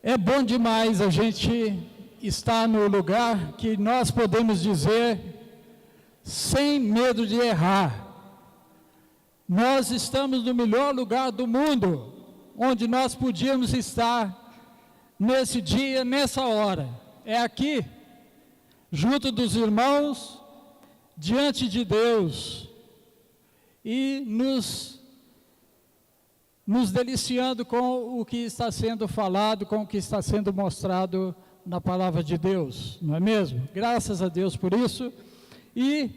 É bom demais a gente estar no lugar que nós podemos dizer, sem medo de errar, nós estamos no melhor lugar do mundo, onde nós podíamos estar nesse dia, nessa hora. É aqui, junto dos irmãos, diante de Deus, e nos deliciando com o que está sendo falado, com o que está sendo mostrado na palavra de Deus, não é mesmo? Graças a Deus por isso, e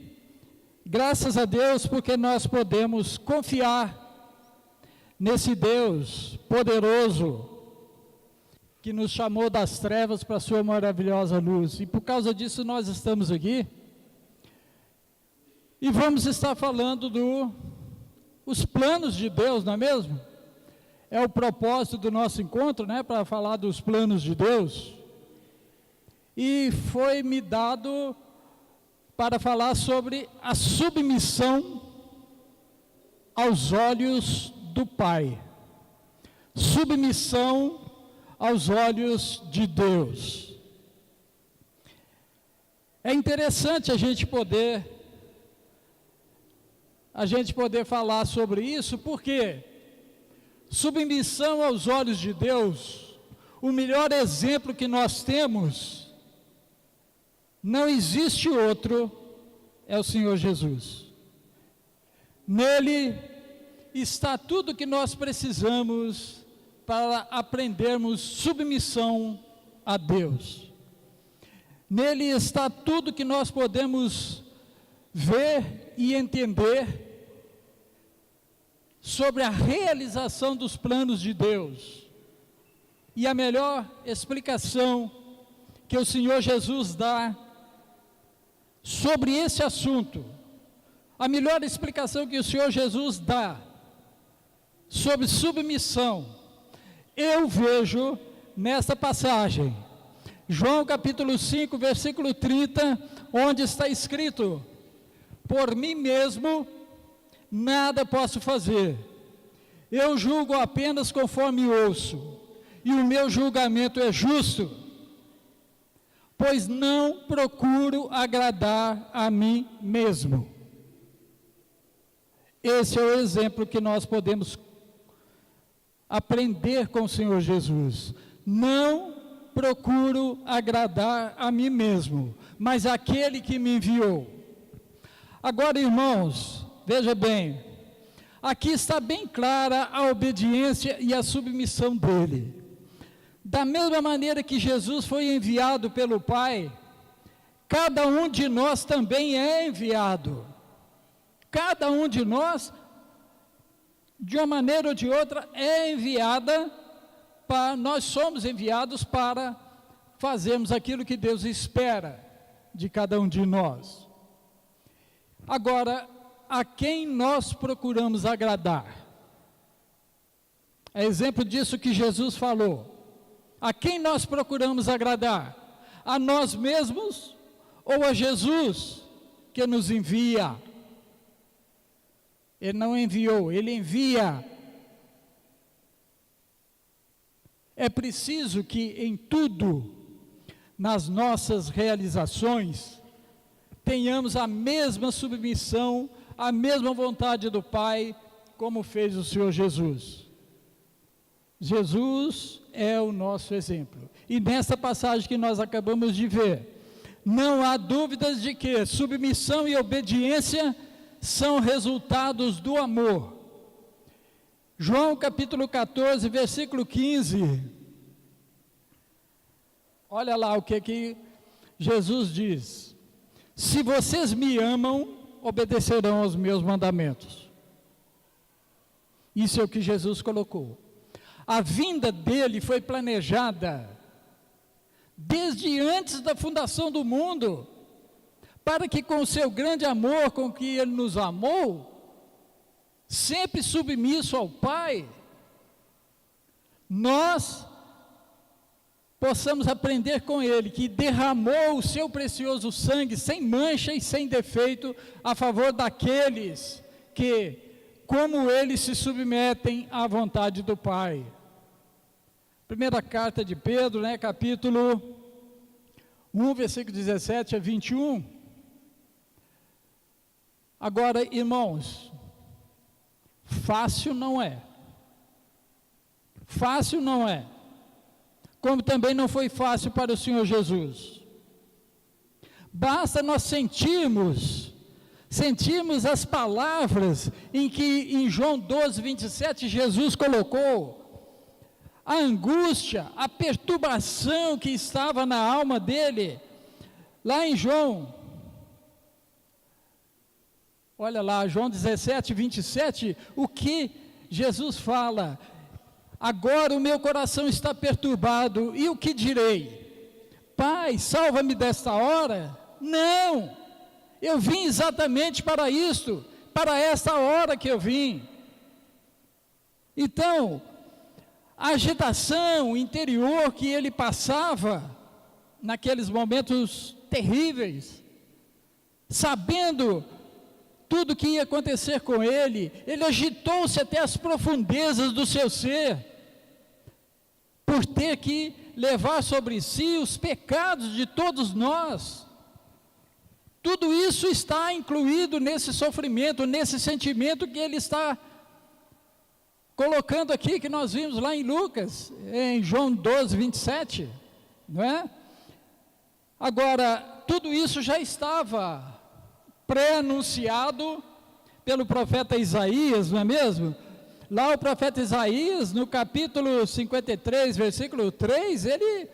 graças a Deus porque nós podemos confiar nesse Deus poderoso, que nos chamou das trevas para a sua maravilhosa luz, e por causa disso nós estamos aqui, e vamos estar falando dos planos de Deus, não é mesmo? É o propósito do nosso encontro, né, para falar dos planos de Deus. E foi me dado para falar sobre a submissão aos olhos do Pai. Submissão aos olhos de Deus. É interessante a gente poder falar sobre isso, porque submissão aos olhos de Deus, o melhor exemplo que nós temos, não existe outro, é o Senhor Jesus. Nele está tudo que nós precisamos para aprendermos submissão a Deus. Nele está tudo que nós podemos ver e entender sobre a realização dos planos de Deus. E a melhor explicação que o Senhor Jesus dá sobre esse assunto, a melhor explicação que o Senhor Jesus dá sobre submissão, eu vejo nesta passagem, João capítulo 5, versículo 30, onde está escrito: por mim mesmo nada posso fazer, eu julgo apenas conforme ouço, e o meu julgamento é justo, pois não procuro agradar a mim mesmo. Esse é o exemplo que nós podemos aprender com o Senhor Jesus. Não procuro agradar a mim mesmo, mas aquele que me enviou. Agora, irmãos, veja bem, aqui está bem clara a obediência e a submissão dele. Da mesma maneira que Jesus foi enviado pelo Pai, cada um de nós também é enviado. Cada um de nós, de uma maneira ou de outra, é enviada nós somos enviados para fazermos aquilo que Deus espera de cada um de nós. Agora, a quem nós procuramos agradar? É exemplo disso que Jesus falou. A quem nós procuramos agradar? A nós mesmos ou a Jesus que nos envia? Ele não enviou, ele envia. É preciso que em tudo, nas nossas realizações, tenhamos a mesma submissão, a mesma vontade do Pai, como fez o Senhor Jesus. Jesus é o nosso exemplo. E nessa passagem que nós acabamos de ver, não há dúvidas de que submissão e obediência são resultados do amor. João capítulo 14, versículo 15. Olha lá o que Jesus diz: se vocês me amam, obedecerão aos meus mandamentos. Isso é o que Jesus colocou. A vinda dele foi planejada desde antes da fundação do mundo, para que com o seu grande amor com que ele nos amou, sempre submisso ao Pai, nós possamos aprender com ele, que derramou o seu precioso sangue, sem mancha e sem defeito, a favor daqueles que, como ele, se submetem à vontade do Pai. Primeira carta de Pedro, capítulo 1, versículo 17 a 21. Agora, irmãos, fácil não é. Fácil não é. Como também não foi fácil para o Senhor Jesus. Basta nós sentirmos as palavras em João 12, 27, Jesus colocou a angústia, a perturbação que estava na alma dele, lá em João, olha lá, João 17, 27, o que Jesus fala: agora o meu coração está perturbado, e o que direi? Pai, salva-me desta hora? Não, eu vim exatamente para isto, para esta hora que eu vim. Então, a agitação interior que ele passava, naqueles momentos terríveis, sabendo tudo que ia acontecer com ele agitou-se até as profundezas do seu ser, por ter que levar sobre si os pecados de todos nós. Tudo isso está incluído nesse sofrimento, nesse sentimento que ele está colocando aqui, que nós vimos lá em Lucas, em João 12, 27, não é? Agora, tudo isso já estava pré-anunciado pelo profeta Isaías, não é mesmo? Lá o profeta Isaías, no capítulo 53, versículo 3, ele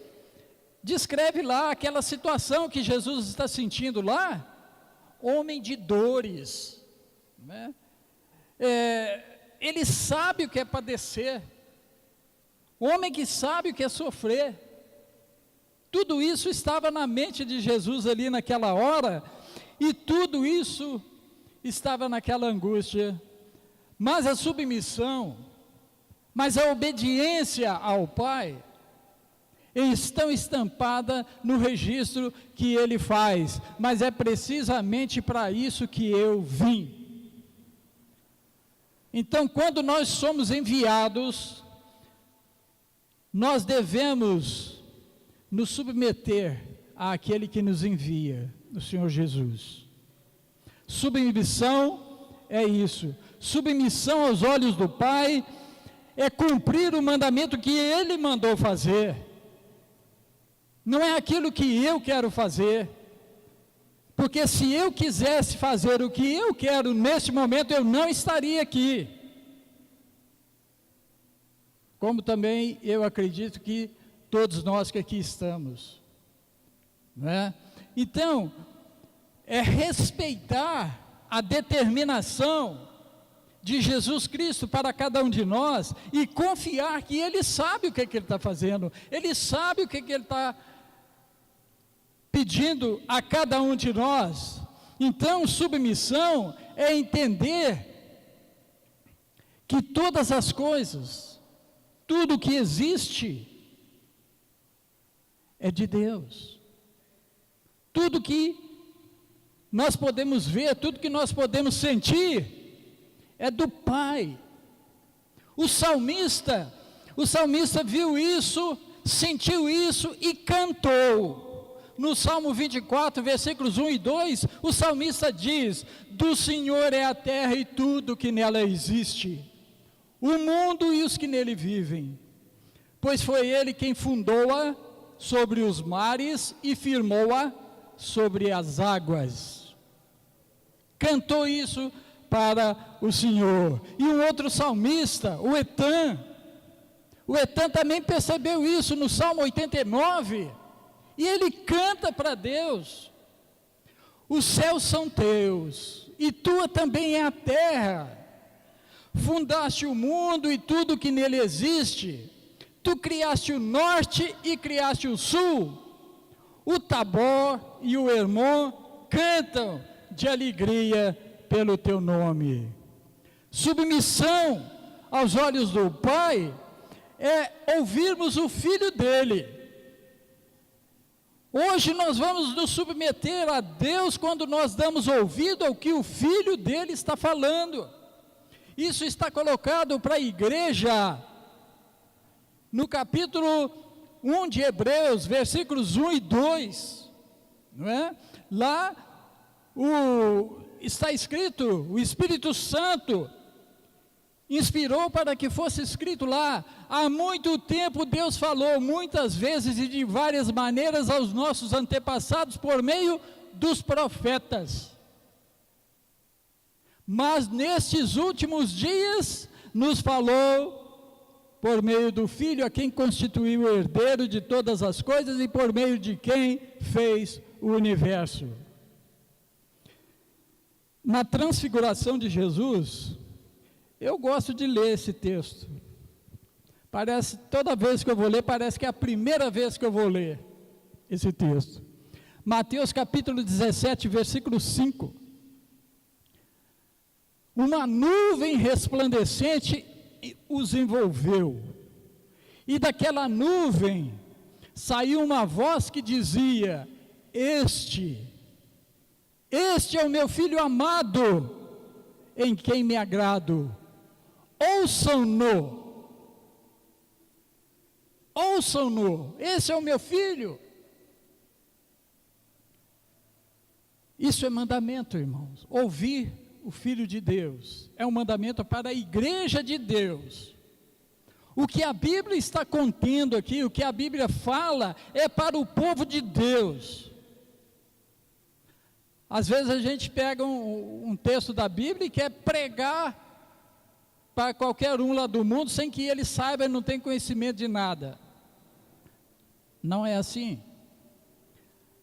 descreve lá aquela situação que Jesus está sentindo lá, homem de dores, né? Ele sabe o que é padecer, homem que sabe o que é sofrer. Tudo isso estava na mente de Jesus ali naquela hora, e tudo isso estava naquela angústia. Mas a submissão, mas a obediência ao Pai, estão estampada no registro que ele faz. Mas é precisamente para isso que eu vim. Então, quando nós somos enviados, nós devemos nos submeter àquele que nos envia, o Senhor Jesus. Submissão é isso. Submissão aos olhos do Pai é cumprir o mandamento que Ele mandou fazer. Não é aquilo que eu quero fazer. Porque se eu quisesse fazer o que eu quero neste momento, eu não estaria aqui. Como também eu acredito que todos nós que aqui estamos, né? Então, é respeitar a determinação de Jesus Cristo para cada um de nós e confiar que Ele sabe o que Ele está fazendo, Ele sabe o que Ele está pedindo a cada um de nós. Então, submissão é entender que todas as coisas, tudo que existe, é de Deus. Tudo que nós podemos ver, tudo que nós podemos sentir, é do Pai. O salmista viu isso, sentiu isso e cantou. No Salmo 24, versículos 1 e 2, o salmista diz: do Senhor é a terra e tudo que nela existe, o mundo e os que nele vivem, pois foi Ele quem fundou-a sobre os mares e firmou-a sobre as águas. Cantou isso para o Senhor. E um outro salmista, o Etan também percebeu isso no Salmo 89, e ele canta para Deus: os céus são teus, e tua também é a terra, fundaste o mundo e tudo que nele existe, tu criaste o norte e criaste o sul, o Tabor e o Hermon cantam de alegria pelo teu nome. Submissão aos olhos do Pai é ouvirmos o Filho dele. Hoje nós vamos nos submeter a Deus quando nós damos ouvido ao que o Filho dele está falando. Isso está colocado para a igreja no capítulo 1 de Hebreus, versículos 1 e 2, não é? Lá está escrito, o Espírito Santo inspirou para que fosse escrito lá: há muito tempo Deus falou muitas vezes e de várias maneiras aos nossos antepassados por meio dos profetas. Mas nestes últimos dias nos falou por meio do Filho, a quem constituiu o herdeiro de todas as coisas e por meio de quem fez o universo. Na transfiguração de Jesus, eu gosto de ler esse texto. Parece, toda vez que eu vou ler, parece que é a primeira vez que eu vou ler esse texto. Mateus capítulo 17, versículo 5. Uma nuvem resplandecente os envolveu, e daquela nuvem saiu uma voz que dizia: Este é o meu Filho amado, em quem me agrado. Ouçam-no, esse é o meu Filho. Isso é mandamento, irmãos. Ouvir o Filho de Deus é um mandamento para a igreja de Deus. O que a Bíblia está contendo aqui, o que a Bíblia fala, é para o povo de Deus. Às vezes a gente pega um texto da Bíblia e quer pregar para qualquer um lá do mundo, sem que ele saiba e não tenha conhecimento de nada. Não é assim.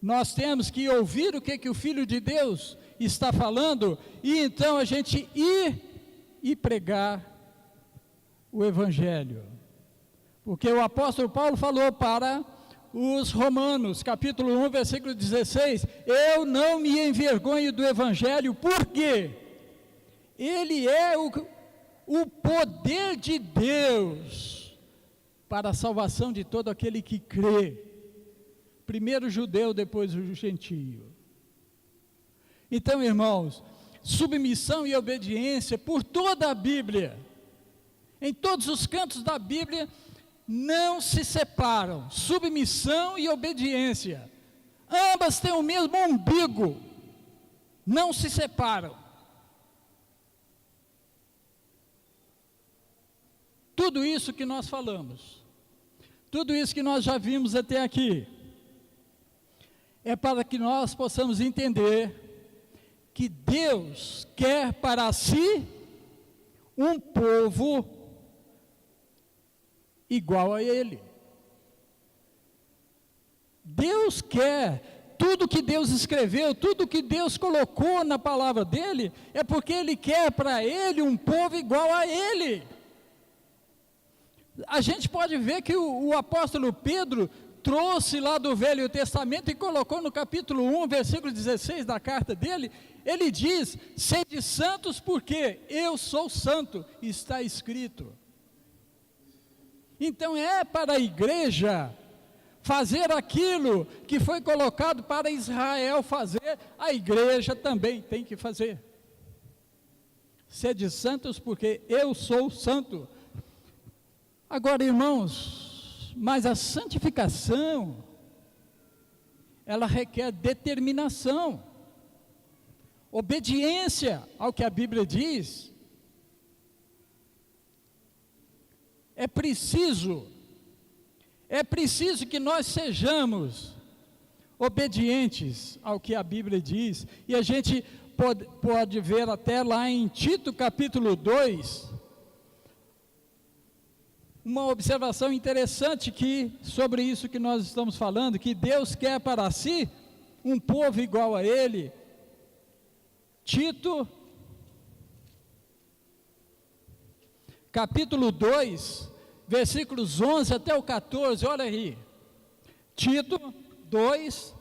Nós temos que ouvir o que o Filho de Deus está falando, e então a gente ir e pregar o Evangelho. Porque o apóstolo Paulo falou para os Romanos, capítulo 1, versículo 16, eu não me envergonho do Evangelho, porque ele é o poder de Deus para a salvação de todo aquele que crê, primeiro o judeu, depois o gentio. Então, irmãos, submissão e obediência por toda a Bíblia, em todos os cantos da Bíblia, não se separam. Submissão e obediência, ambas têm o mesmo umbigo, não se separam. Tudo isso que nós falamos, tudo isso que nós já vimos até aqui, é para que nós possamos entender que Deus quer para si um povo igual a Ele. Deus quer, tudo que Deus escreveu, tudo que Deus colocou na palavra dEle, é porque Ele quer para Ele um povo igual a Ele. A gente pode ver que o apóstolo Pedro trouxe lá do Velho Testamento e colocou no capítulo 1, versículo 16 da carta dele. Ele diz: sede santos porque eu sou santo, está escrito. Então é para a igreja fazer aquilo que foi colocado para Israel fazer, a igreja também tem que fazer. Sede santos porque eu sou santo. Agora, irmãos, mas a santificação, ela requer determinação, obediência ao que a Bíblia diz. É preciso que nós sejamos obedientes ao que a Bíblia diz, e a gente pode ver até lá em Tito capítulo 2, uma observação interessante sobre isso que nós estamos falando, que Deus quer para si um povo igual a Ele. Tito, capítulo 2, versículos 11 até o 14, olha aí. Tito 2,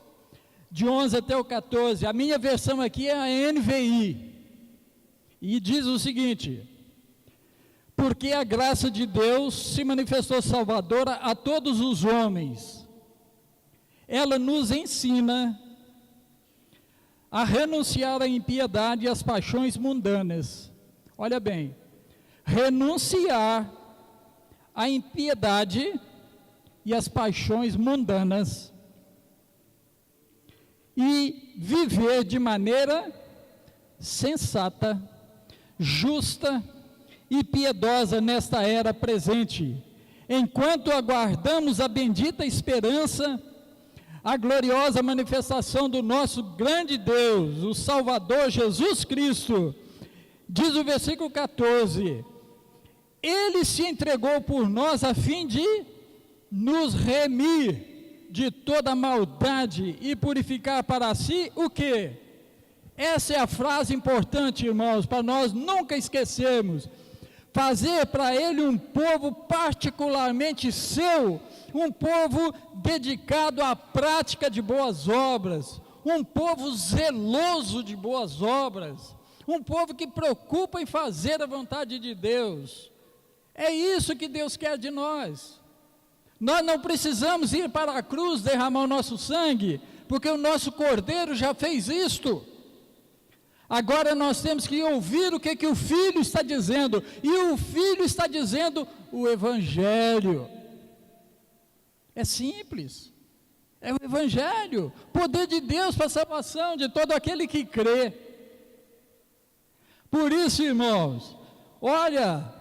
de 11 até o 14, a minha versão aqui é a NVI, e diz o seguinte: porque a graça de Deus se manifestou salvadora a todos os homens. Ela nos ensina a renunciar à impiedade e às paixões mundanas. Olha bem, renunciar a impiedade e as paixões mundanas, e viver de maneira sensata, justa e piedosa nesta era presente, enquanto aguardamos a bendita esperança, a gloriosa manifestação do nosso grande Deus, o Salvador Jesus Cristo. Diz o versículo 14: Ele se entregou por nós a fim de nos remir de toda maldade e purificar para si o quê? Essa é a frase importante, irmãos, para nós nunca esquecermos. Fazer para Ele um povo particularmente seu, um povo dedicado à prática de boas obras, um povo zeloso de boas obras, um povo que preocupa em fazer a vontade de Deus. É isso que Deus quer de nós. Nós não precisamos ir para a cruz derramar o nosso sangue, porque o nosso Cordeiro já fez isto. Agora nós temos que ouvir o que o Filho está dizendo, e o Filho está dizendo o Evangelho. É simples, é o Evangelho, poder de Deus para a salvação de todo aquele que crê. Por isso, irmãos, olha,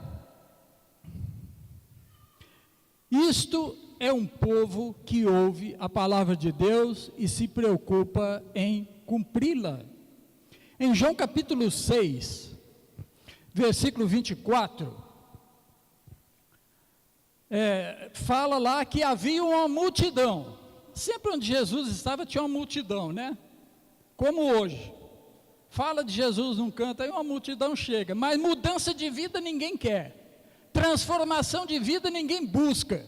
isto é um povo que ouve a palavra de Deus e se preocupa em cumpri-la. Em João capítulo 6, versículo 24, fala lá que havia uma multidão. Sempre onde Jesus estava tinha uma multidão, né? Como hoje. Fala de Jesus num canto, aí uma multidão chega, mas mudança de vida ninguém quer. Transformação de vida ninguém busca.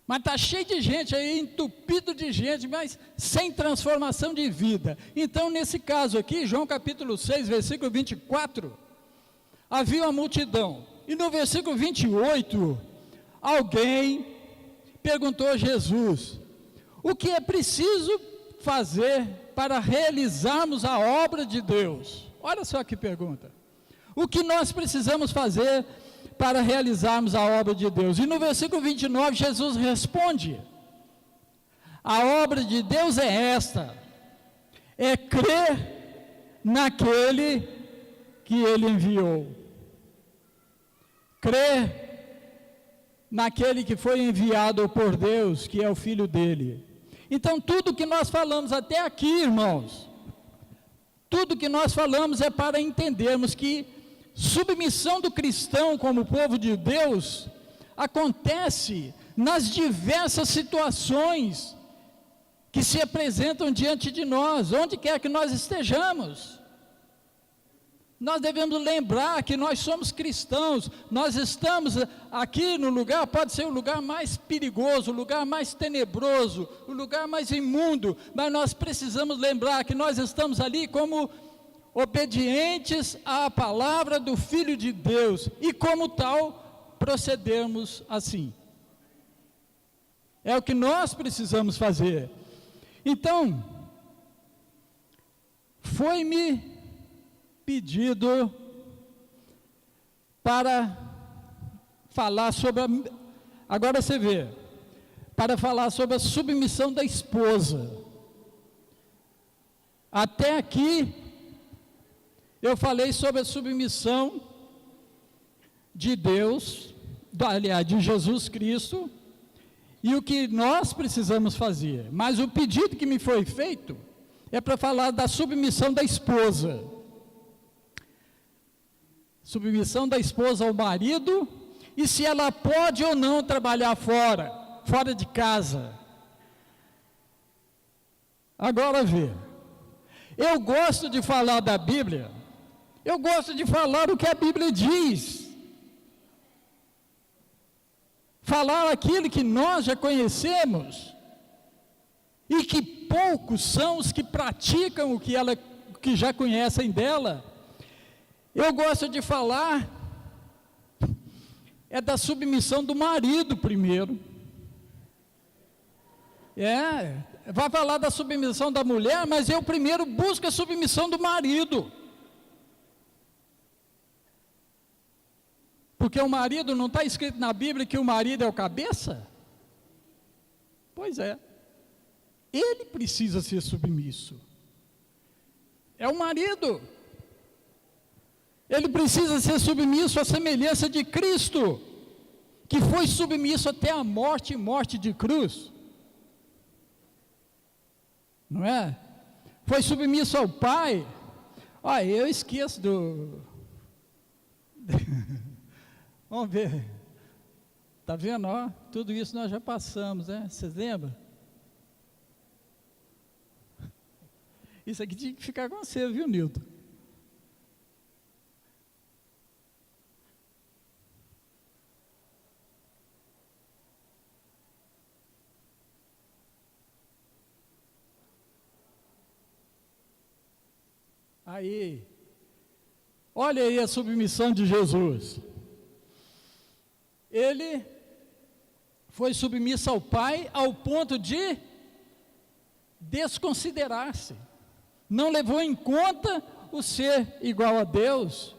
Mas está cheio de gente aí, entupido de gente, mas sem transformação de vida. Então, nesse caso aqui, João capítulo 6, versículo 24, havia uma multidão. E no versículo 28, alguém perguntou a Jesus: o que é preciso fazer para realizarmos a obra de Deus? Olha só que pergunta. O que nós precisamos fazer para realizarmos a obra de Deus? E no versículo 29, Jesus responde: a obra de Deus é esta, é crer naquele que Ele enviou. Crer naquele que foi enviado por Deus, que é o Filho dele. Então, tudo que nós falamos até aqui, irmãos, tudo que nós falamos é para entendermos que submissão do cristão como povo de Deus acontece nas diversas situações que se apresentam diante de nós, onde quer que nós estejamos. Nós devemos lembrar que nós somos cristãos, nós estamos aqui no lugar, pode ser o lugar mais perigoso, o lugar mais tenebroso, o lugar mais imundo, mas nós precisamos lembrar que nós estamos ali como obedientes à palavra do Filho de Deus, e como tal, procedermos assim. É o que nós precisamos fazer. Então, foi-me pedido para falar sobre, agora você vê, para falar sobre a submissão da esposa. Até aqui, eu falei sobre a submissão de Deus, aliás, de Jesus Cristo, e o que nós precisamos fazer. Mas o pedido que me foi feito é para falar da submissão da esposa. Submissão da esposa ao marido, e se ela pode ou não trabalhar fora de casa. Agora vê, eu gosto de falar da Bíblia, eu gosto de falar o que a Bíblia diz, falar aquilo que nós já conhecemos, e que poucos são os que praticam o que já conhecem dela. Eu gosto de falar da submissão do marido primeiro. Vai falar da submissão da mulher, mas eu primeiro busco a submissão do marido. Porque o marido, não está escrito na Bíblia que o marido é o cabeça? Pois é. Ele precisa ser submisso. É o marido. Ele precisa ser submisso à semelhança de Cristo, que foi submisso até a morte e morte de cruz. Não é? Foi submisso ao Pai. Olha, eu esqueço do... Vamos ver. Está vendo? Ó, tudo isso nós já passamos, né? Vocês lembram? Isso aqui tinha que ficar com você, viu, Nilton? Aí, olha aí a submissão de Jesus. Ele foi submisso ao Pai ao ponto de desconsiderar-se. Não levou em conta o ser igual a Deus.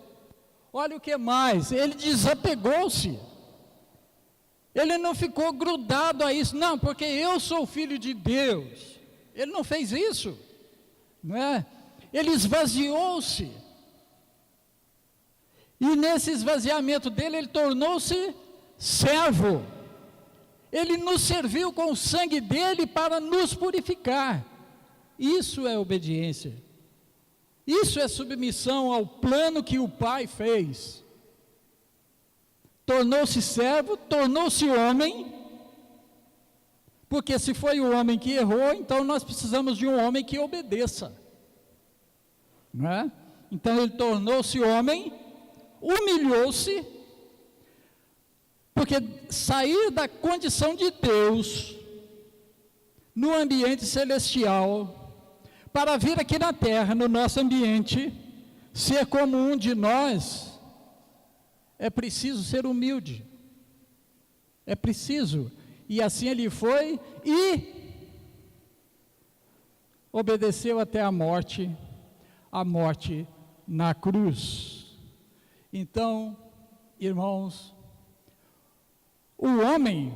Olha o que mais, ele desapegou-se. Ele não ficou grudado a isso, não, porque eu sou filho de Deus. Ele não fez isso, não é? Ele esvaziou-se. E nesse esvaziamento dele, ele tornou-se servo. Ele nos serviu com o sangue dele para nos purificar. Isso é obediência. Isso é submissão ao plano que o Pai fez. Tornou-se servo, tornou-se homem, porque se foi o homem que errou, então nós precisamos de um homem que obedeça. Não é? Então ele tornou-se homem, humilhou-se, porque sair da condição de Deus no ambiente celestial para vir aqui na terra, no nosso ambiente, ser como um de nós, é preciso ser humilde. É preciso. E assim ele foi e obedeceu até a morte na cruz. Então, irmãos, o homem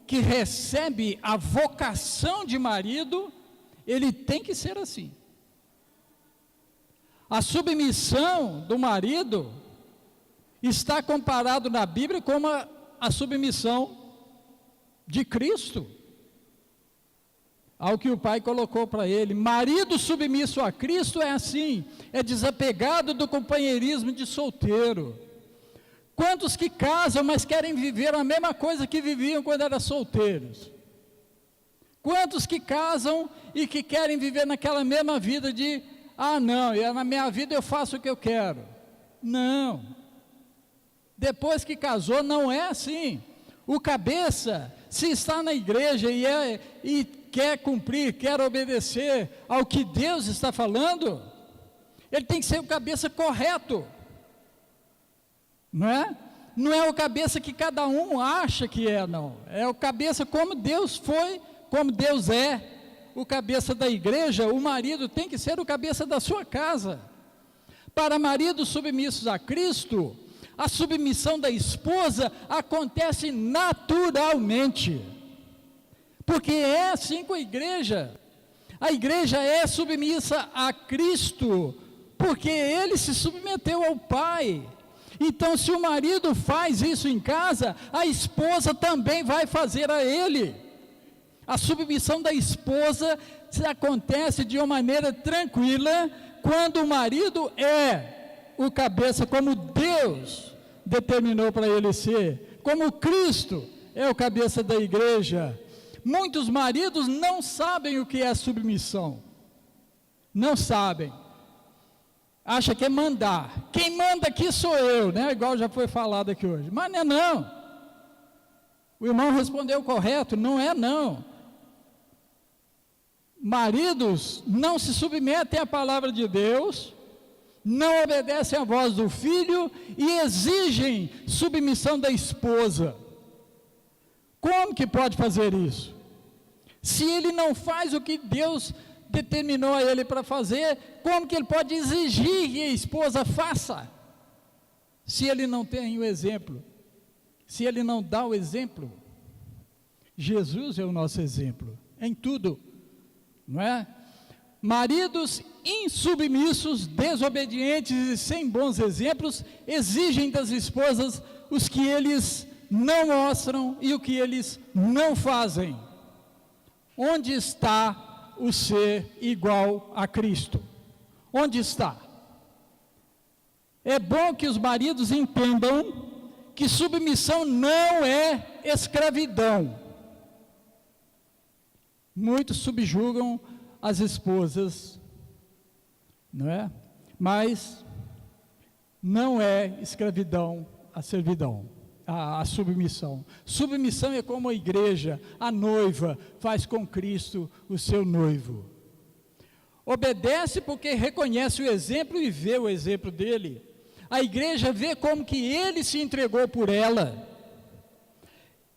que recebe a vocação de marido, ele tem que ser assim. A submissão do marido está comparado na Bíblia como a submissão de Cristo, ao que o Pai colocou para ele. Marido submisso a Cristo é assim, é desapegado do companheirismo de solteiro. Quantos que casam, mas querem viver a mesma coisa que viviam quando eram solteiros? Quantos que casam e que querem viver naquela mesma vida de, não, na minha vida eu faço o que eu quero? Não. Depois que casou, não é assim. O cabeça, se está na igreja e quer cumprir, quer obedecer ao que Deus está falando, ele tem que ser o cabeça correto. Não é? Não é o cabeça que cada um acha que é, não. É o cabeça como Deus foi, como Deus é. O cabeça da igreja, o marido tem que ser o cabeça da sua casa. Para maridos submissos a Cristo, a submissão da esposa acontece naturalmente. Porque é assim com a igreja. A igreja é submissa a Cristo, porque ele se submeteu ao Pai. Então, se o marido faz isso em casa, a esposa também vai fazer a ele. A submissão da esposa acontece de uma maneira tranquila, quando o marido é o cabeça como Deus determinou para ele ser, como Cristo é o cabeça da igreja. Muitos maridos não sabem o que é submissão, não sabem, acha que é mandar. Quem manda aqui sou eu, né? Igual já foi falado aqui hoje, mas não é não. O irmão respondeu correto, não é não. Maridos não se submetem à palavra de Deus, não obedecem à voz do filho e exigem submissão da esposa. Como que pode fazer isso? Se ele não faz o que Deus determinou a ele para fazer, como que ele pode exigir que a esposa faça? Se ele não tem o exemplo se Ele não dá o exemplo? Jesus é o nosso exemplo, em tudo, não é? Maridos insubmissos, desobedientes e sem bons exemplos, exigem das esposas os que eles não mostram e o que eles não fazem. Onde está o ser igual a Cristo? Onde está? É bom que os maridos entendam que submissão não é escravidão. Muitos subjugam as esposas, não é? Mas não é escravidão a servidão, a submissão. Submissão é como a igreja, a noiva, faz com Cristo o seu noivo. Obedece porque reconhece o exemplo e vê o exemplo dele. A igreja vê como que ele se entregou por ela.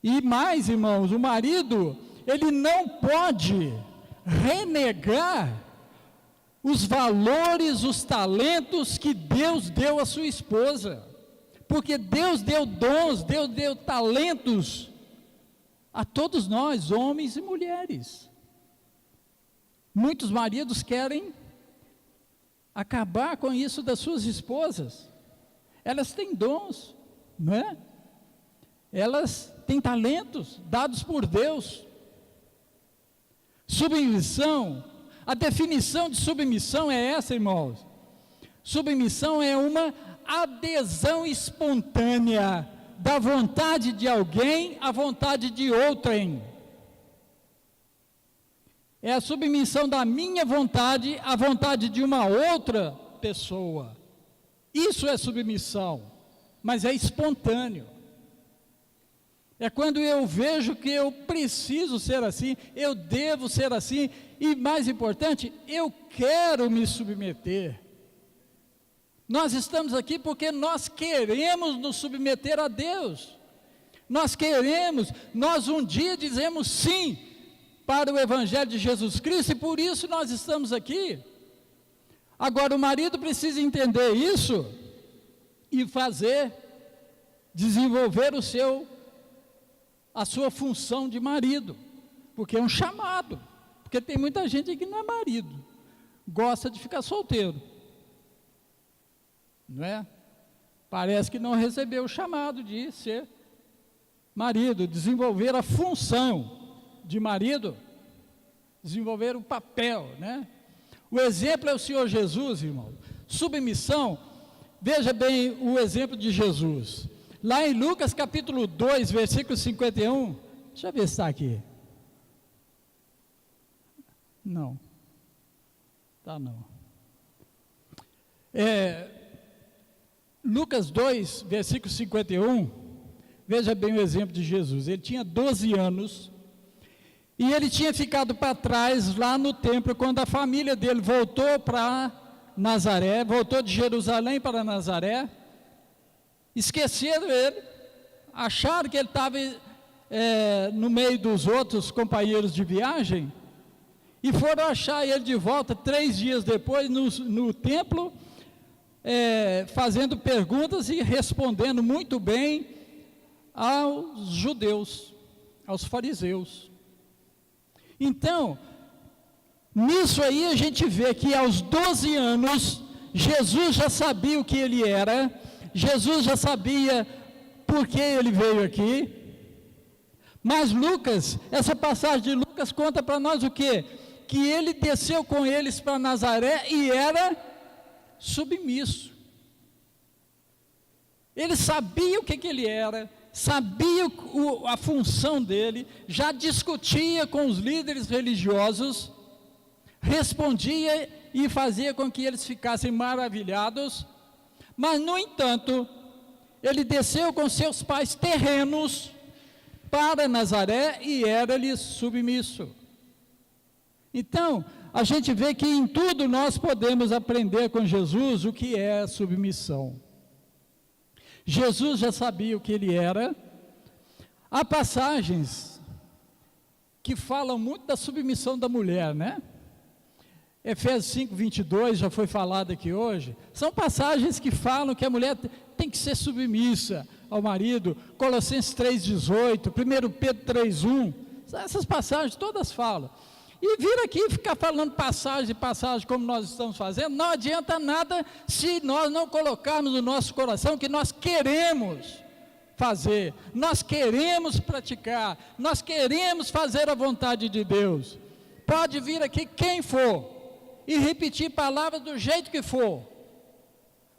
E mais, irmãos, o marido, ele não pode renegar os valores, os talentos que Deus deu à sua esposa, porque Deus deu dons, Deus deu talentos a todos nós, homens e mulheres. Muitos maridos querem acabar com isso das suas esposas. Elas têm dons, não é? Elas têm talentos dados por Deus. Submissão, a definição de submissão é essa, irmãos. Submissão é uma adesão espontânea da vontade de alguém à vontade de outrem. É a submissão da minha vontade à vontade de uma outra pessoa. Isso é submissão, mas é espontâneo. É quando eu vejo que eu preciso ser assim, eu devo ser assim, e mais importante, eu quero me submeter. Nós estamos aqui porque nós queremos nos submeter a Deus. Nós queremos, nós um dia dizemos sim para o Evangelho de Jesus Cristo, e por isso nós estamos aqui. Agora o marido precisa entender isso e desenvolver a sua função de marido, porque é um chamado, porque tem muita gente que não é marido, gosta de ficar solteiro, não é? Parece que não recebeu o chamado de ser marido, desenvolver a função de marido, desenvolver o papel, né? O exemplo é o Senhor Jesus, irmão. Submissão, veja bem o exemplo de Jesus. Lá em Lucas capítulo 2, versículo 51, deixa eu ver se está aqui. Não. Tá não. Lucas 2, versículo 51, veja bem o exemplo de Jesus. Ele tinha 12 anos e ele tinha ficado para trás lá no templo quando a família dele voltou para Nazaré, voltou de Jerusalém para Nazaré. Esqueceram ele, acharam que ele estava no meio dos outros companheiros de viagem e foram achar ele de volta 3 dias depois no templo, fazendo perguntas e respondendo muito bem aos judeus, aos fariseus. Então, nisso aí a gente vê que aos 12 anos, Jesus já sabia o que ele era, Jesus já sabia por que ele veio aqui, mas Lucas, essa passagem de Lucas conta para nós o quê? Que ele desceu com eles para Nazaré e era submisso. Ele sabia o que ele era, sabia a função dele, já discutia com os líderes religiosos, respondia e fazia com que eles ficassem maravilhados, mas no entanto, ele desceu com seus pais terrenos para Nazaré e era-lhe submisso. Então, a gente vê que em tudo nós podemos aprender com Jesus o que é submissão. Jesus já sabia o que ele era. Há passagens que falam muito da submissão da mulher, né? Efésios 5, 22, já foi falado aqui hoje. São passagens que falam que a mulher tem que ser submissa ao marido, Colossenses 3,18, 1 Pedro 3,1, essas passagens todas falam. E vir aqui e ficar falando passagem como nós estamos fazendo, não adianta nada se nós não colocarmos no nosso coração que nós queremos fazer, nós queremos praticar, nós queremos fazer a vontade de Deus. Pode vir aqui quem for e repetir palavras do jeito que for,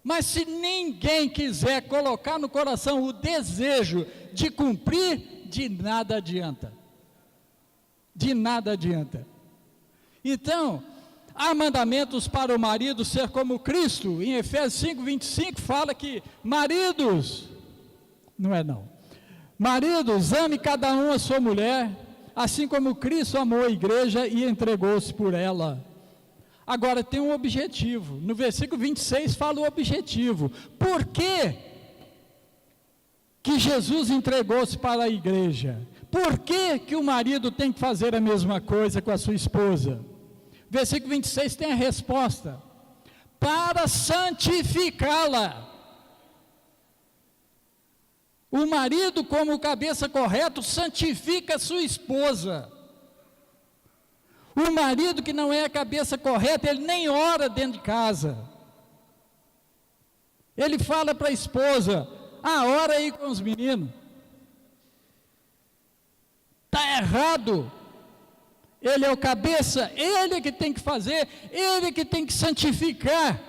mas se ninguém quiser colocar no coração o desejo de cumprir, de nada adianta. De nada adianta. Então, há mandamentos para o marido ser como Cristo. Em Efésios 5:25 fala que maridos, maridos, ame cada um a sua mulher, assim como Cristo amou a igreja e entregou-se por ela. Agora tem um objetivo, no versículo 26 fala o objetivo. Por que Jesus entregou-se para a igreja? Por que o marido tem que fazer a mesma coisa com a sua esposa? Versículo 26 tem a resposta: para santificá-la. O marido, como cabeça correta, santifica a sua esposa. O marido que não é a cabeça correta, ele nem ora dentro de casa. Ele fala para a esposa: ora aí com os meninos. Está errado. Ele é o cabeça, ele é que tem que fazer, ele é que tem que santificar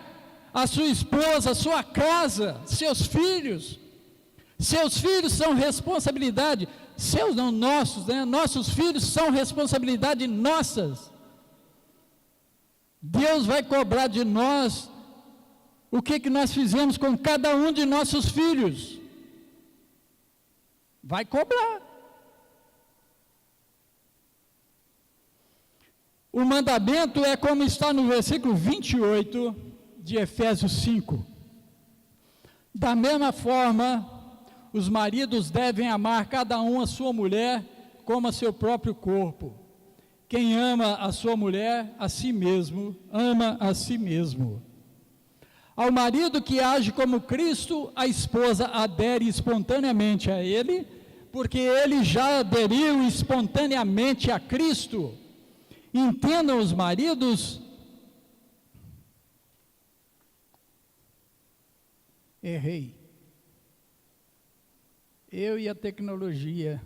a sua esposa, a sua casa, seus filhos. Seus filhos são responsabilidade, seus não, nossos, né? Nossos filhos são responsabilidade nossas. Deus vai cobrar de nós o que nós fizemos com cada um de nossos filhos. Vai cobrar. O mandamento é como está no versículo 28 de Efésios 5. Da mesma forma, os maridos devem amar cada um a sua mulher como a seu próprio corpo. Quem ama a sua mulher, a si mesmo, ama a si mesmo. Ao marido que age como Cristo, a esposa adere espontaneamente a ele, porque ele já aderiu espontaneamente a Cristo. Entendam os maridos. Errei. Eu e a tecnologia.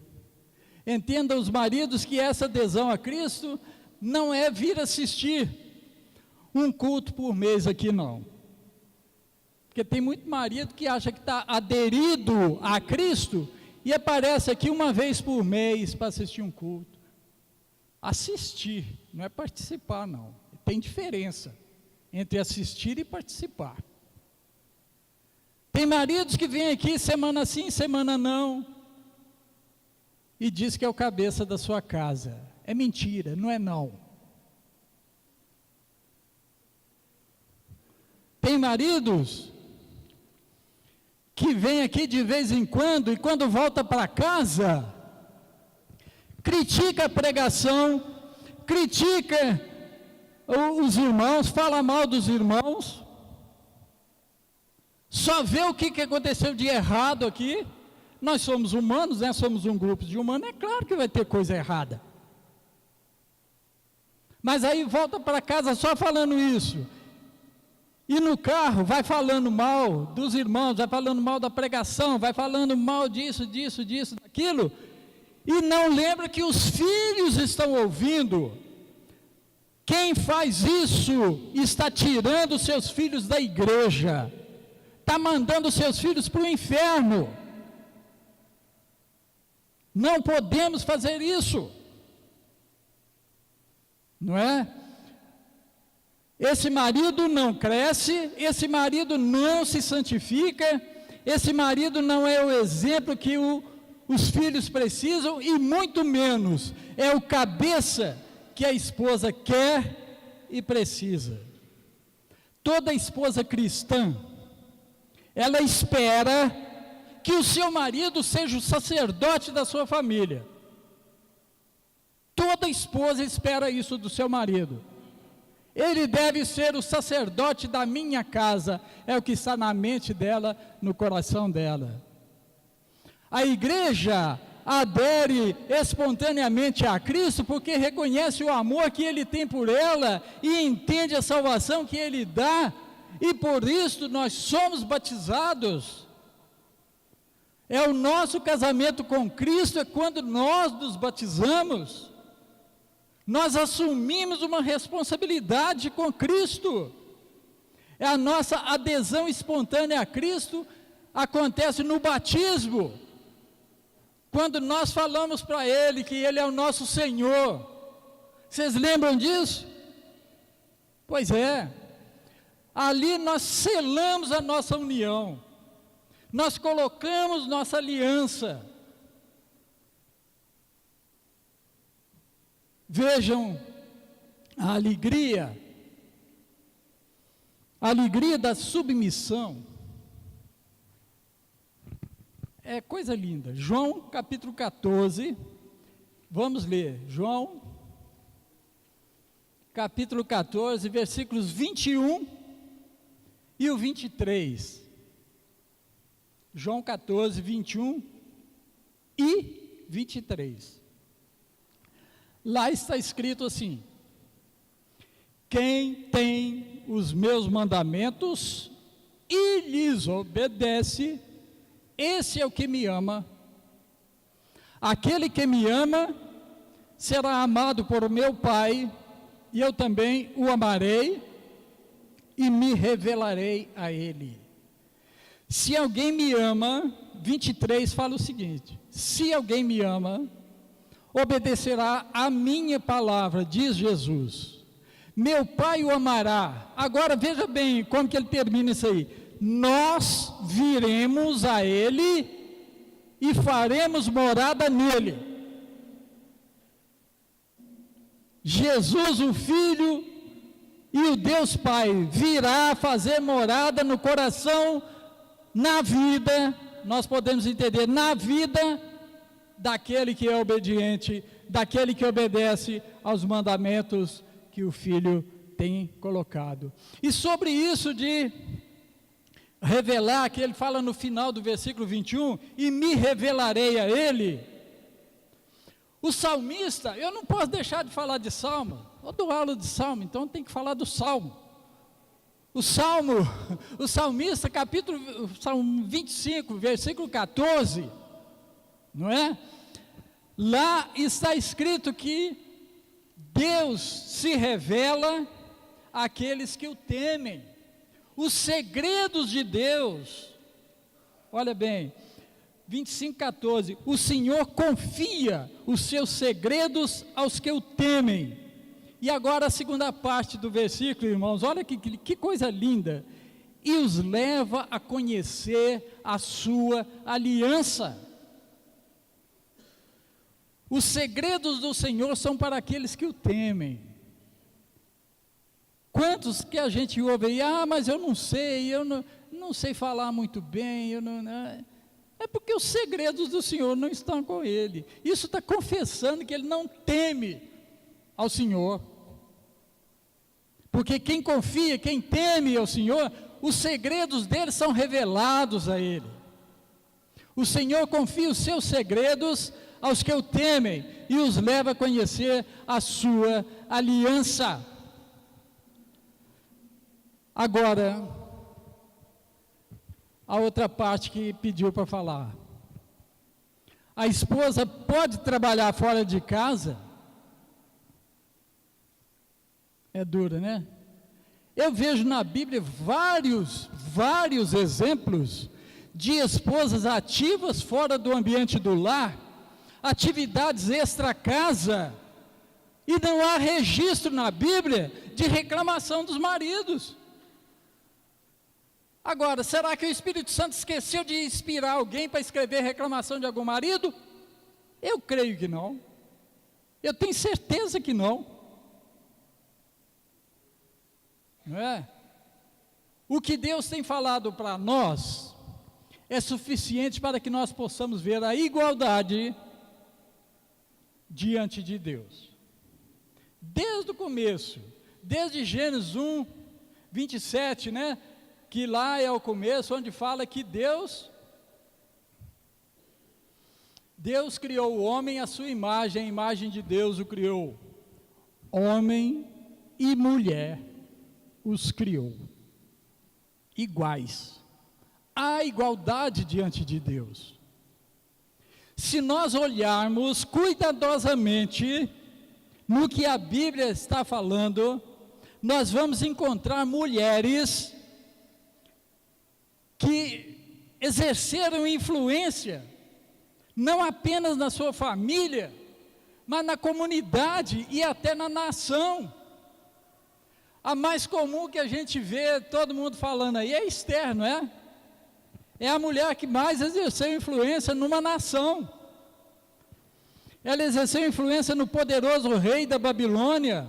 Entendam os maridos que essa adesão a Cristo não é vir assistir um culto por mês aqui, não. Porque tem muito marido que acha que está aderido a Cristo e aparece aqui uma vez por mês para assistir um culto. Assistir, não é participar, não. Tem diferença entre assistir e participar. Tem maridos que vêm aqui semana sim, semana não, e diz que é o cabeça da sua casa. É mentira, não é não. Tem maridos que vêm aqui de vez em quando, e quando volta para casa, critica a pregação, critica os irmãos, fala mal dos irmãos, só vê o que aconteceu de errado aqui. Nós somos humanos, né? Somos um grupo de humanos, é claro que vai ter coisa errada. Mas aí volta para casa só falando isso. E no carro vai falando mal dos irmãos, vai falando mal da pregação, vai falando mal disso, daquilo. E não lembra que os filhos estão ouvindo. Quem faz isso está tirando seus filhos da igreja. Está mandando seus filhos para o inferno. Não podemos fazer isso. Não é? Esse marido não cresce, esse marido não se santifica, esse marido não é o exemplo que os filhos precisam, e muito menos é o cabeça que a esposa quer e precisa. Toda esposa cristã, ela espera que o seu marido seja o sacerdote da sua família. Toda esposa espera isso do seu marido. Ele deve ser o sacerdote da minha casa, é o que está na mente dela, no coração dela. A igreja adere espontaneamente a Cristo porque reconhece o amor que Ele tem por ela e entende a salvação que Ele dá, e por isso nós somos batizados. É o nosso casamento com Cristo, é quando nós nos batizamos. Nós assumimos uma responsabilidade com Cristo. É a nossa adesão espontânea a Cristo, acontece no batismo. Quando nós falamos para Ele que Ele é o nosso Senhor. Vocês lembram disso? Pois é. Ali nós selamos a nossa união. Nós colocamos nossa aliança. Vejam a alegria da submissão. É coisa linda. João capítulo 14, vamos ler. João capítulo 14, versículos 21 e o 23. João 14, 21 e 23. Lá está escrito assim: quem tem os meus mandamentos e lhes obedece, esse é o que me ama. Aquele que me ama será amado por meu Pai, e eu também o amarei e me revelarei a ele. Se alguém me ama, 23 fala o seguinte: se alguém me ama, obedecerá a minha palavra, diz Jesus. Meu Pai o amará. Agora veja bem como que ele termina isso aí. Nós viremos a ele e faremos morada nele. Jesus, o Filho e o Deus Pai virá fazer morada no coração, na vida, nós podemos entender, na vida daquele que é obediente, daquele que obedece aos mandamentos que o Filho tem colocado. E sobre isso de revelar, que ele fala no final do versículo 21, e me revelarei a ele. O salmista, eu não posso deixar de falar de salmo, eu dou aula de salmo, então tem que falar do salmo. O salmista, Salmo 25, versículo 14, não é? Lá está escrito que Deus se revela àqueles que o temem. Os segredos de Deus, olha bem, 25:14, o Senhor confia os seus segredos aos que o temem. E agora a segunda parte do versículo, irmãos, olha que coisa linda. E os leva a conhecer a sua aliança. Os segredos do Senhor são para aqueles que o temem. Quantos que a gente ouve aí, mas eu não sei falar muito bem, é porque os segredos do Senhor não estão com ele. Isso está confessando que ele não teme ao Senhor. Porque quem confia, quem teme ao Senhor, os segredos dele são revelados a ele. O Senhor confia os seus segredos aos que o temem e os leva a conhecer a sua aliança. Agora, a outra parte que pediu para falar. A esposa pode trabalhar fora de casa? É dura, né? Eu vejo na Bíblia vários exemplos de esposas ativas fora do ambiente do lar, atividades extra-casa, e não há registro na Bíblia de reclamação dos maridos. Agora, será que o Espírito Santo esqueceu de inspirar alguém para escrever reclamação de algum marido? Eu creio que não. Eu tenho certeza que não. Não é? O que Deus tem falado para nós é suficiente para que nós possamos ver a igualdade diante de Deus. Desde o começo, desde Gênesis 1, 27, né? Que lá é o começo, onde fala que Deus Deus criou o homem à sua imagem, a imagem de Deus o criou. Homem e mulher os criou. Iguais. Há igualdade diante de Deus. Se nós olharmos cuidadosamente no que a Bíblia está falando, nós vamos encontrar mulheres que exerceram influência, não apenas na sua família, mas na comunidade e até na nação. A mais comum que a gente vê todo mundo falando aí é Esther, não é? É a mulher que mais exerceu influência numa nação. Ela exerceu influência no poderoso rei da Babilônia,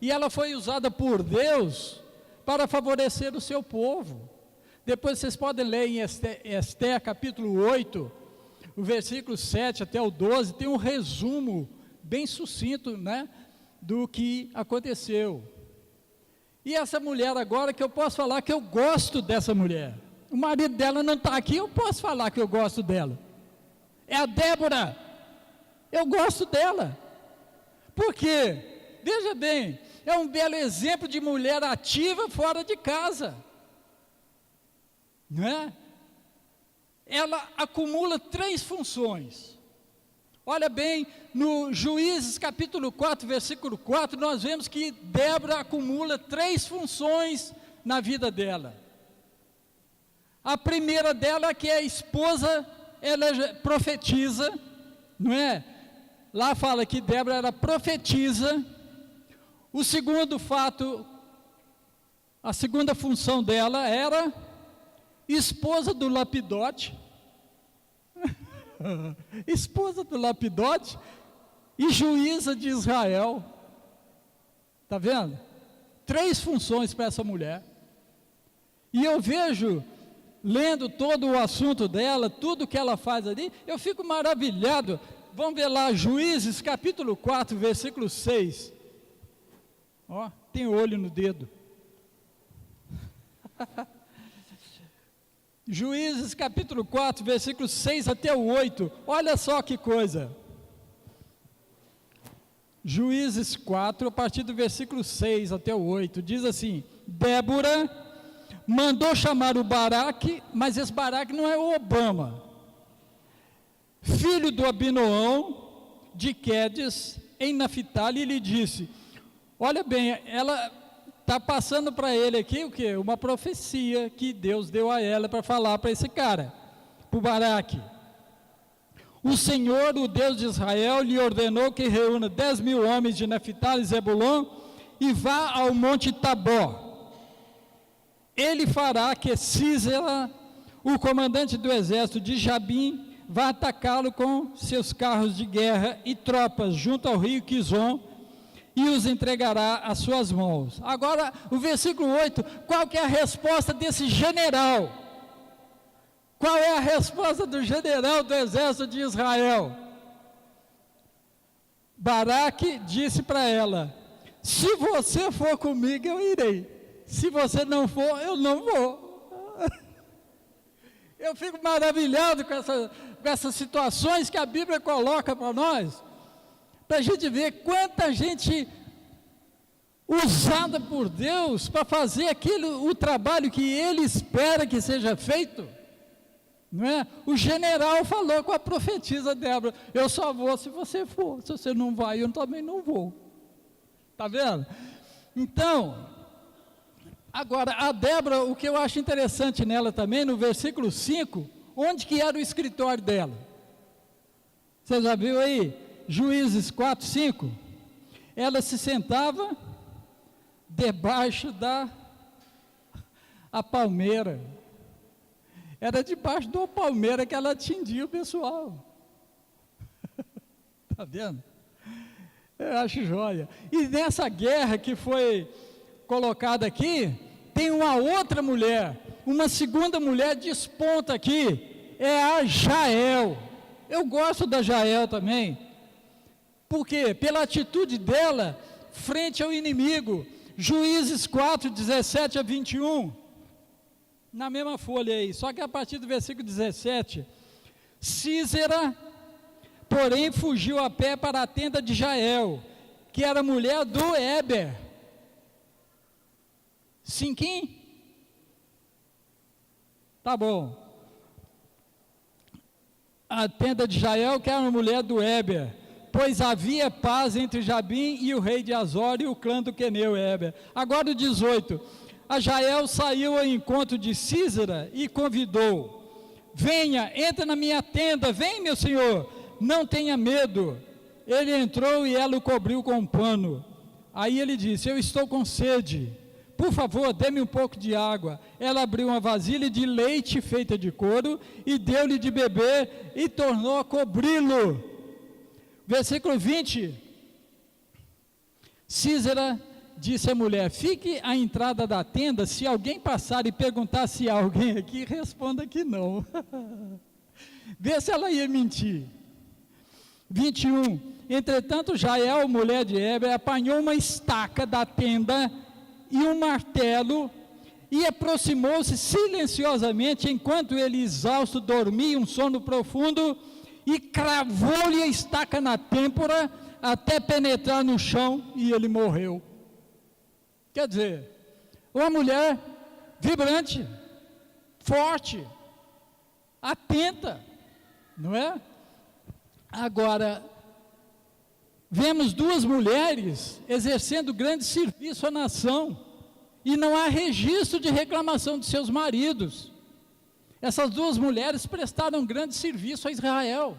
e ela foi usada por Deus para favorecer o seu povo. Depois vocês podem ler em Esther capítulo 8, o versículo 7 até o 12, tem um resumo bem sucinto, né, do que aconteceu. E essa mulher agora, que eu posso falar que eu gosto dessa mulher, o marido dela não está aqui, eu posso falar que eu gosto dela, é a Débora. Eu gosto dela. Por quê? Veja bem, é um belo exemplo de mulher ativa fora de casa, não é? Ela acumula 3 funções. Olha bem, no Juízes capítulo 4, versículo 4, nós vemos que Débora acumula 3 funções na vida dela. A primeira dela é que a esposa, ela profetiza, não é? Lá fala que Débora era profetisa. O segundo fato, a segunda função dela era esposa do Lapidote, esposa do Lapidote e juíza de Israel. Está vendo? 3 funções para essa mulher. E eu vejo, lendo todo o assunto dela, tudo que ela faz ali, eu fico maravilhado. Vamos ver lá, Juízes capítulo 4, versículo 6. Ó, tem olho no dedo. Juízes capítulo 4, versículo 6 até o 8. Olha só que coisa. Juízes 4, a partir do versículo 6 até o 8, diz assim: Débora mandou chamar o Baraque, mas esse Baraque não é o Obama, filho do Abinoão, de Quedes, em Naphtali, e lhe disse, olha bem, ela está passando para ele aqui o quê? Uma profecia que Deus deu a ela para falar para esse cara, para o Baraque. O Senhor, o Deus de Israel, lhe ordenou que reúna 10.000 homens de Naphtali e Zebulon e vá ao monte Tabor. Ele fará que Sísera, o comandante do exército de Jabim, vá atacá-lo com seus carros de guerra e tropas junto ao rio Quizon e os entregará às suas mãos. Agora, o versículo 8, qual que é a resposta desse general? Qual é a resposta do general do exército de Israel? Baraque disse para ela, se você for comigo, eu irei. Se você não for, eu não vou. Eu fico maravilhado com essas situações que a Bíblia coloca para nós, para a gente ver quanta gente usada por Deus para fazer o trabalho que Ele espera que seja feito, não é? O general falou com a profetisa Débora, eu só vou se você for, se você não vai, eu também não vou. Está vendo? Então, agora, a Débora, o que eu acho interessante nela também, no versículo 5, onde que era o escritório dela? Você já viu aí? Juízes 4, 5. Ela se sentava debaixo da palmeira. Era debaixo de uma palmeira que ela atendia o pessoal. Está vendo? Eu acho joia. E nessa guerra que foi colocada aqui, tem uma outra mulher, uma segunda mulher desponta aqui, é a Jael. Eu gosto da Jael também. Por quê? Pela atitude dela frente ao inimigo. Juízes 4, 17 a 21. Na mesma folha aí, só que a partir do versículo 17. Sísera porém fugiu a pé para a tenda de Jael, que era mulher do Heber. Cinquinho? Tá bom. A tenda de Jael, que era uma mulher do Heber, pois havia paz entre Jabim e o rei de Azor e o clã do queneu Heber. Agora o 18. A Jael saiu ao encontro de Sísera e convidou: venha, entra na minha tenda, vem meu senhor, não tenha medo. Ele entrou e ela o cobriu com um pano. Aí ele disse: eu estou com sede, por favor, dê-me um pouco de água. Ela abriu uma vasilha de leite feita de couro e deu-lhe de beber e tornou a cobri-lo. Versículo 20. Sísera disse à mulher: fique à entrada da tenda, se alguém passar e perguntar se há alguém aqui, responda que não. Vê se ela ia mentir. 21. Entretanto, Jael, mulher de Heber, apanhou uma estaca da tenda e um martelo e aproximou-se silenciosamente, enquanto ele, exausto, dormia um sono profundo, e cravou-lhe a estaca na têmpora até penetrar no chão, e ele morreu. Quer dizer, uma mulher vibrante, forte, atenta, não é? Agora, vemos duas mulheres exercendo grande serviço à nação, e não há registro de reclamação de seus maridos. Essas duas mulheres prestaram grande serviço a Israel.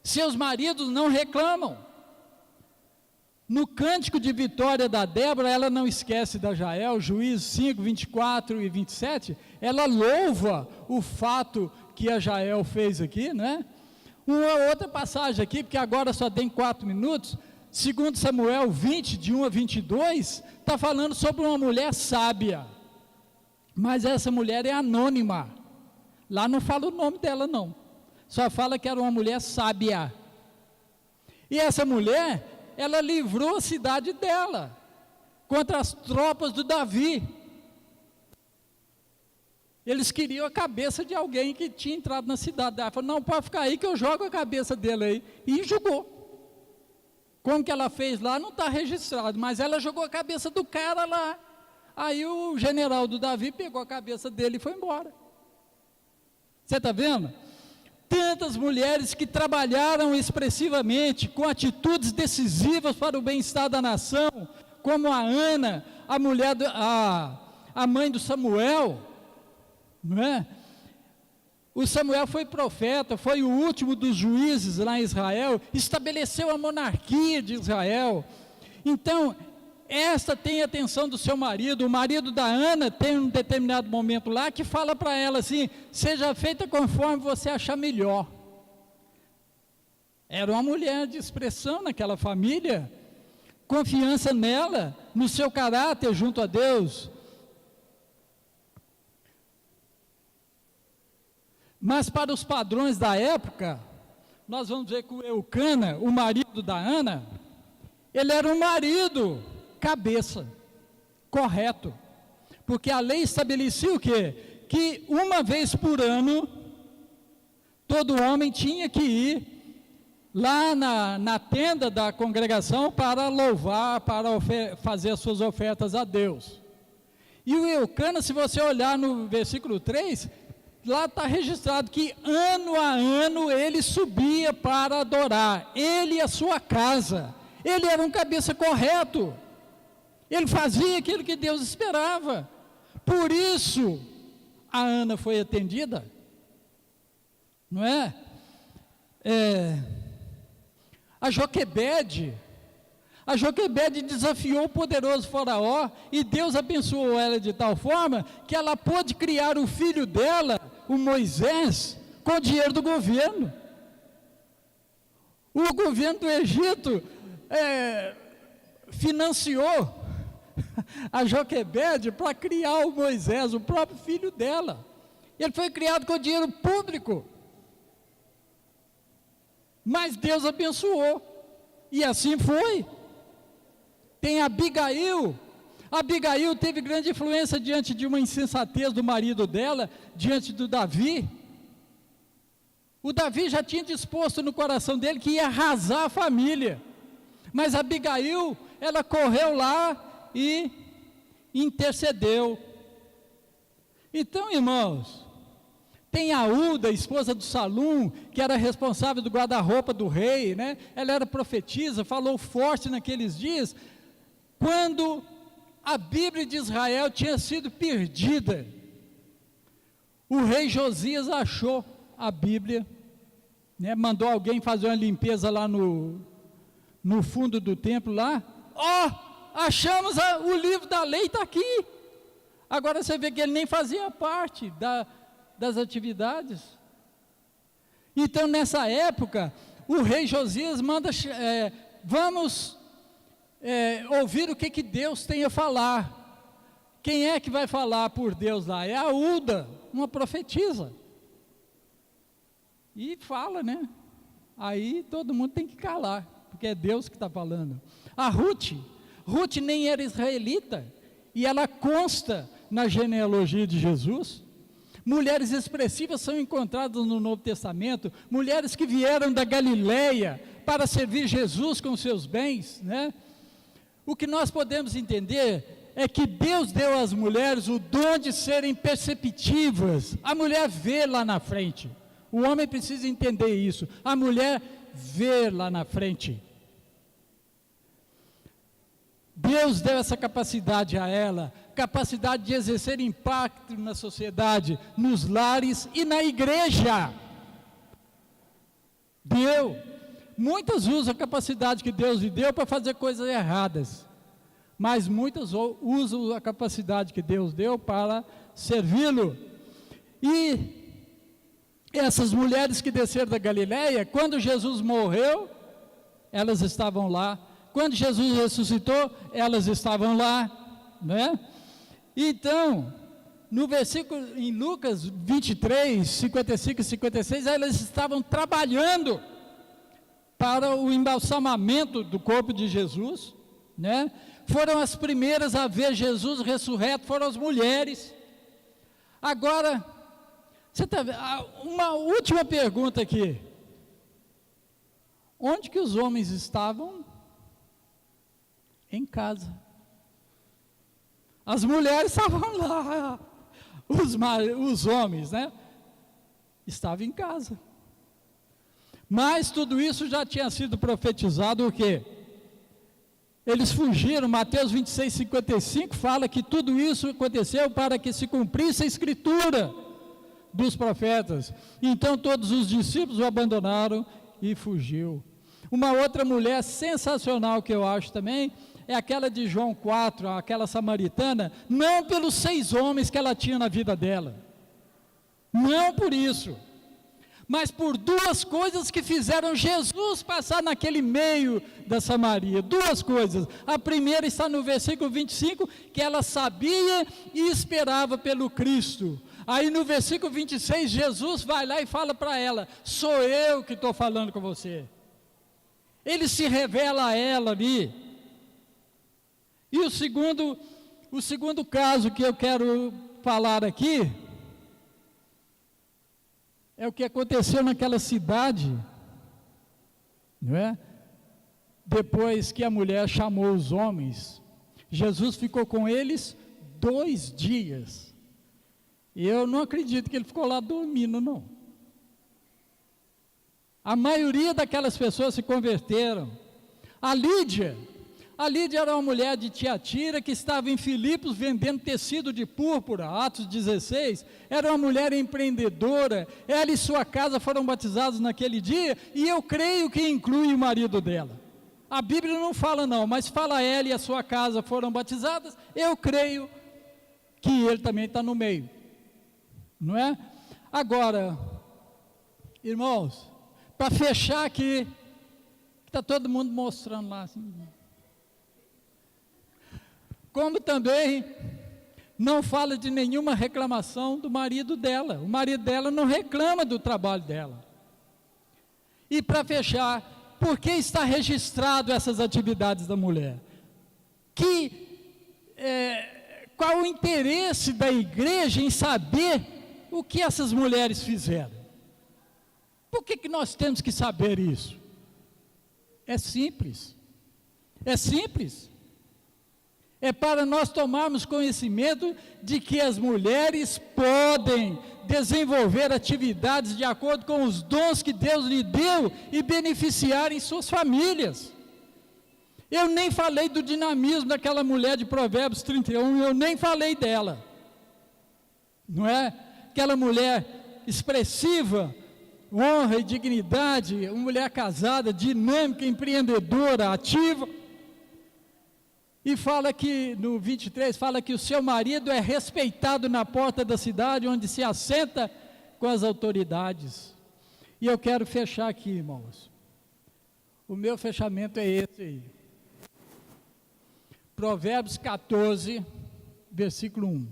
Seus maridos não reclamam. No cântico de vitória da Débora, ela não esquece da Jael, Juízes 5, 24 e 27, ela louva o fato que a Jael fez aqui, né? Uma outra passagem aqui, porque agora só tem 4 minutos, 2 Samuel 20, de 1 a 22, está falando sobre uma mulher sábia, mas essa mulher é anônima, lá não fala o nome dela não, só fala que era uma mulher sábia, e essa mulher, ela livrou a cidade dela, contra as tropas do Davi. Eles queriam a cabeça de alguém que tinha entrado na cidade. Ela falou: não, pode ficar aí que eu jogo a cabeça dele aí. E jogou. Como que ela fez lá, não está registrado, mas ela jogou a cabeça do cara lá. Aí o general do Davi pegou a cabeça dele e foi embora. Você está vendo? Tantas mulheres que trabalharam expressivamente, com atitudes decisivas para o bem-estar da nação, como a Ana, a mulher, a mãe do Samuel, não é? O Samuel foi profeta, foi o último dos juízes lá em Israel, estabeleceu a monarquia de Israel. Então, esta tem a atenção do seu marido. O marido da Ana tem um determinado momento lá que fala para ela assim: seja feita conforme você achar melhor. Era uma mulher de expressão naquela família, confiança nela, no seu caráter junto a Deus. Mas para os padrões da época, nós vamos ver que o Eucana, o marido da Ana, ele era um marido cabeça, correto, porque a lei estabelecia o quê? Que uma vez por ano, todo homem tinha que ir lá na tenda da congregação para louvar, para fazer as suas ofertas a Deus. E o Eucana, se você olhar no versículo 3, lá está registrado que ano a ano ele subia para adorar, ele e a sua casa. Ele era um cabeça correto, ele fazia aquilo que Deus esperava. Por isso a Ana foi atendida, não é? A Joquebede desafiou o poderoso Faraó, e Deus abençoou ela de tal forma que ela pôde criar o filho dela, o Moisés, com o dinheiro do governo. O governo do Egito financiou a Joquebede para criar o Moisés, o próprio filho dela. Ele foi criado com dinheiro público, mas Deus abençoou, e assim foi. Tem Abigail teve grande influência diante de uma insensatez do marido dela, diante do Davi. O Davi já tinha disposto no coração dele que ia arrasar a família. Mas Abigail, ela correu lá e intercedeu. Então, irmãos, tem a Uda, esposa do Salum, que era responsável do guarda-roupa do rei, né? Ela era profetisa, falou forte naqueles dias, quando a Bíblia de Israel tinha sido perdida. O rei Josias achou a Bíblia, né? Mandou alguém fazer uma limpeza lá no fundo do templo lá. Achamos o livro da lei, está aqui. Agora você vê que ele nem fazia parte das atividades. Então nessa época, o rei Josias manda, vamos ouvir o que Deus tem a falar. Quem é que vai falar por Deus lá? É a Uda, uma profetisa. E fala, né? Aí todo mundo tem que calar, porque é Deus que está falando. A Ruth nem era israelita, e ela consta na genealogia de Jesus. Mulheres expressivas são encontradas no Novo Testamento, mulheres que vieram da Galileia para servir Jesus com seus bens, né? O que nós podemos entender é que Deus deu às mulheres o dom de serem perceptivas. A mulher vê lá na frente, o homem precisa entender isso, a mulher vê lá na frente. Deus deu essa capacidade a ela, capacidade de exercer impacto na sociedade, nos lares e na igreja. Muitas usam a capacidade que Deus lhe deu para fazer coisas erradas, mas muitas usam a capacidade que Deus deu para servi-lo. E essas mulheres que desceram da Galileia, quando Jesus morreu, elas estavam lá. Quando Jesus ressuscitou, elas estavam lá, né? Então, no versículo, em Lucas 23, 55 e 56, elas estavam trabalhando para o embalsamamento do corpo de Jesus, né? Foram as primeiras a ver Jesus ressurreto, foram as mulheres. Agora, você está vendo, uma última pergunta aqui. Onde que os homens estavam? Em casa. As mulheres estavam lá, os homens, né? Estavam em casa. Mas tudo isso já tinha sido profetizado o quê? Eles fugiram. Mateus 26, 55 fala que tudo isso aconteceu para que se cumprisse a escritura dos profetas. Então todos os discípulos o abandonaram e fugiu. Uma outra mulher sensacional que eu acho também é aquela de João 4, aquela samaritana, não pelos 6 homens que ela tinha na vida dela, não por isso, mas por 2 coisas que fizeram Jesus passar naquele meio da Samaria. 2 coisas. A primeira está no versículo 25, que ela sabia e esperava pelo Cristo. Aí no versículo 26, Jesus vai lá e fala para ela: sou eu que estou falando com você. Ele se revela a ela ali. E o segundo caso que eu quero falar aqui é o que aconteceu naquela cidade, não é? Depois que a mulher chamou os homens, Jesus ficou com eles 2 dias. E eu não acredito que ele ficou lá dormindo, não. A maioria daquelas pessoas se converteram. A Lídia era uma mulher de Tiatira que estava em Filipos vendendo tecido de púrpura, Atos 16, era uma mulher empreendedora, ela e sua casa foram batizados naquele dia, e eu creio que inclui o marido dela. A Bíblia não fala não, mas fala ela e a sua casa foram batizadas, eu creio que ele também está no meio, não é? Agora, irmãos, para fechar aqui, está todo mundo mostrando lá assim, como também não fala de nenhuma reclamação do marido dela. O marido dela não reclama do trabalho dela. E para fechar, por que está registrado essas atividades da mulher? Qual o interesse da igreja em saber o que essas mulheres fizeram? Por que nós temos que saber isso? É simples. É simples. É para nós tomarmos conhecimento de que as mulheres podem desenvolver atividades de acordo com os dons que Deus lhe deu e beneficiarem suas famílias. Eu nem falei do dinamismo daquela mulher de Provérbios 31, eu nem falei dela. Não é? Aquela mulher expressiva, honra e dignidade, uma mulher casada, dinâmica, empreendedora, ativa. E fala que, no 23, fala que o seu marido é respeitado na porta da cidade, onde se assenta com as autoridades. E eu quero fechar aqui, irmãos. O meu fechamento é esse aí. Provérbios 14, versículo 1.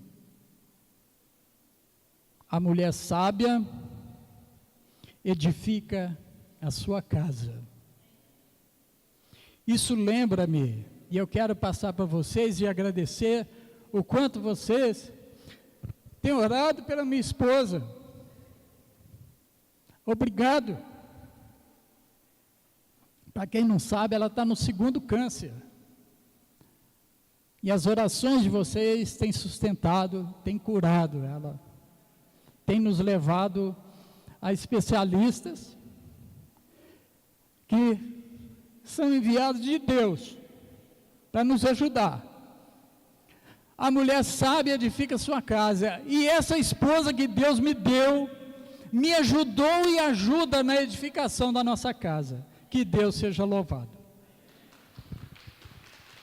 A mulher sábia edifica a sua casa. Isso lembra-me, e eu quero passar para vocês e agradecer o quanto vocês têm orado pela minha esposa. Obrigado. Para quem não sabe, ela está no 2º câncer. E as orações de vocês têm sustentado, têm curado ela. Tem nos levado a especialistas que são enviados de Deus para nos ajudar. A mulher sábia edifica sua casa, e essa esposa que Deus me deu, me ajudou e ajuda na edificação da nossa casa. Que Deus seja louvado.